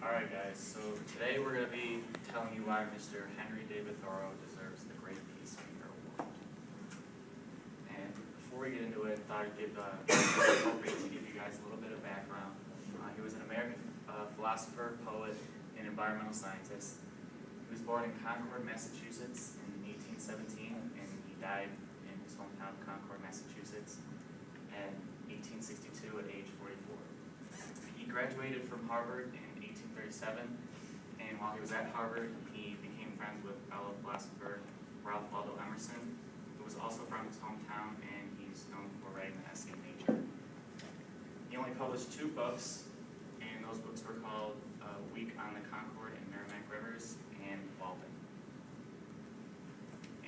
Alright guys, so today we're going to be telling you why Mr. Henry David Thoreau deserves the Great Peacemaker Award. And before we get into it, I thought I'd give appropriate to give you guys a little bit of background. He was an American philosopher, poet, and environmental scientist. He was born in Concord, Massachusetts in 1817, and he died in his hometown of Concord, Massachusetts in 1862 at age 44. He graduated from Harvard in 1837, and while he was at Harvard, he became friends with fellow philosopher Ralph Waldo Emerson, who was also from his hometown, and he's known for writing the essay Nature. He only published 2 books, and those books were called Week on the Concord and Merrimack Rivers and Walden.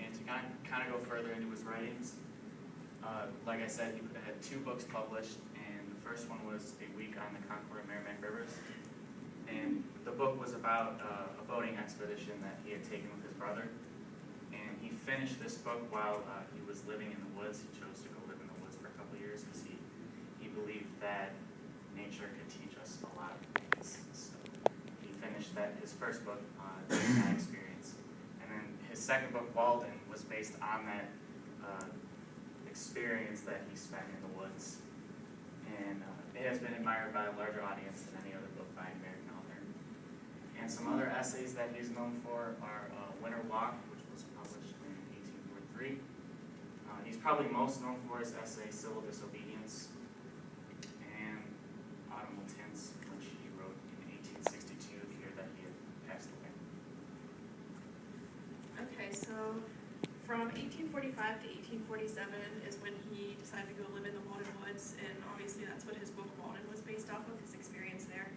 And to kind of go further into his writings, like I said, he had 2 books published, and the first one was A Week on the Concord and Merrimack Rivers. And the book was about a boating expedition that he had taken with his brother. And he finished this book while he was living in the woods. He chose to go live in the woods for a couple of years because he believed that nature could teach us a lot of things. So he finished his first book during that experience. And then his second book, Walden, was based on that experience that he spent in the woods. And it has been admired by a larger audience than any other book by an American author. And some other essays that he's known for are Winter Walk, which was published in 1843. He's probably most known for his essay Civil Disobedience and Autumnal Tints, which he wrote in 1862, the year that he had passed away. Okay, so from 1845 to 1847 is when he decided to go live in the Walden Woods, and obviously that's what his book Walden was based off of, his experience there.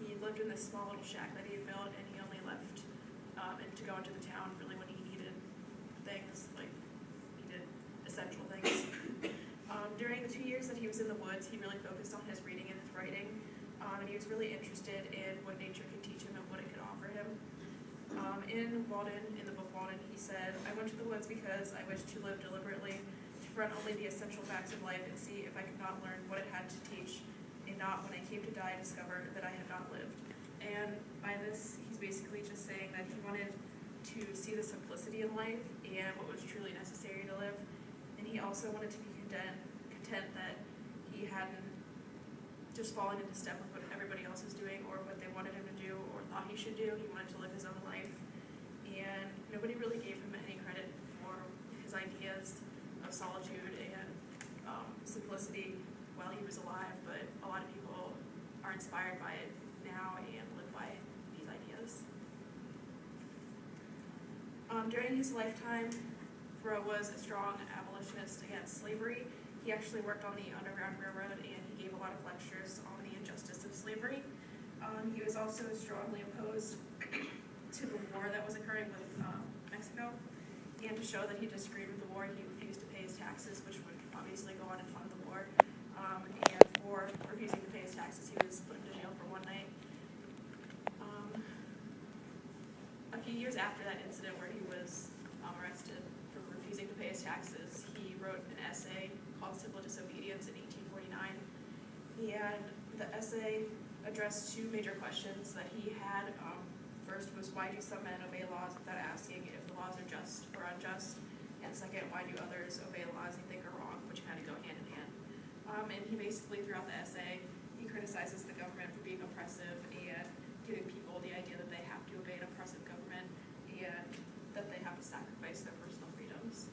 He lived in this small little shack that he had built, and he only left and to go into the town really when he needed things, like needed essential things. During the 2 years that he was in the woods, he really focused on his reading and his writing, and he was really interested in what nature could teach him and what it could offer him. In the book Walden, he said, "I went to the woods because I wished to live deliberately, to front only the essential facts of life and see if I could not learn what it had to teach, and not when I came to die discover that I had not lived." And by this, he's basically just saying that he wanted to see the simplicity in life and what was truly necessary to live. And he also wanted to be content that he hadn't just fallen into step with what everybody else was doing or what they wanted him to do or thought he should do. He wanted to live his own life. And nobody really gave him any credit for his ideas of solitude and simplicity while he was alive, but a lot of people are inspired by it now and live by these ideas. During his lifetime, Thoreau was a strong abolitionist against slavery. He actually worked on the Underground Railroad, and he gave a lot of lectures on the injustice of slavery. He was also strongly opposed to the war that was occurring with Mexico, and to show that he disagreed with the war, he refused to pay his taxes, which would obviously go on and fund the war. And for refusing to pay his taxes, he was put into jail for 1 night. A few years after that incident where he was arrested for refusing to pay his taxes, he wrote an essay called Civil Disobedience in 1849. And the essay addressed 2 major questions that he had. First was, why do some men obey laws without asking if the laws are just or unjust? And second, why do others obey laws they think are wrong, which kind of go hand in hand? And he basically, throughout the essay, he criticizes the government for being oppressive and giving people the idea that they have to obey an oppressive government and that they have to sacrifice their personal freedoms.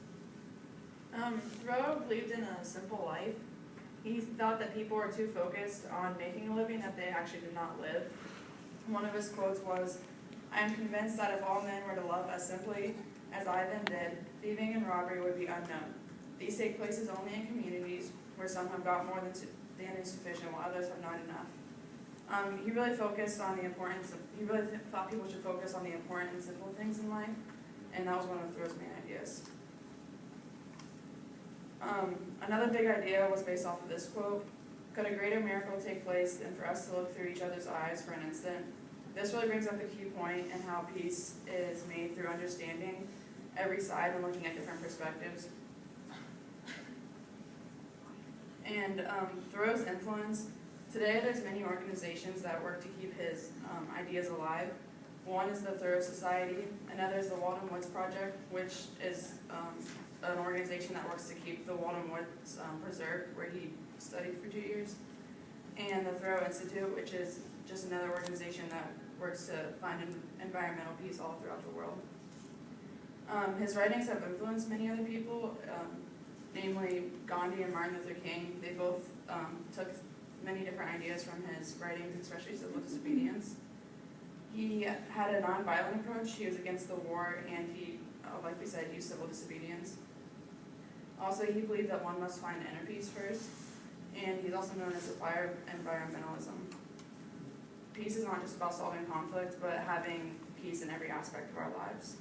Thoreau believed in a simple life. He thought that people were too focused on making a living that they actually did not live. One of his quotes was, "I am convinced that if all men were to love as simply as I then did, thieving and robbery would be unknown. These take places only in communities where some have got more than is sufficient while others have not enough." He really focused on the importance of, he really thought people should focus on the important and simple things in life, and that was one of Thoreau's main ideas. Another big idea was based off of this quote: "Could a greater miracle take place than for us to look through each other's eyes for an instant?" This really brings up a key point in how peace is made through understanding every side and looking at different perspectives. And Thoreau's influence Today, there's many organizations that work to keep his ideas alive. One is the Thoreau Society, another is the Walden Woods Project, which is an organization that works to keep the Walden Woods preserved, where he studied for 2 years. And the Thoreau Institute, which is just another organization that works to find environmental peace all throughout the world. His writings have influenced many other people, namely Gandhi and Martin Luther King. They both took many different ideas from his writings, especially civil disobedience. He had a nonviolent approach. He was against the war, and he, like we said, used civil disobedience. Also, he believed that one must find inner peace first, and he's also known as the father of environmentalism. Peace is not just about solving conflict, but having peace in every aspect of our lives.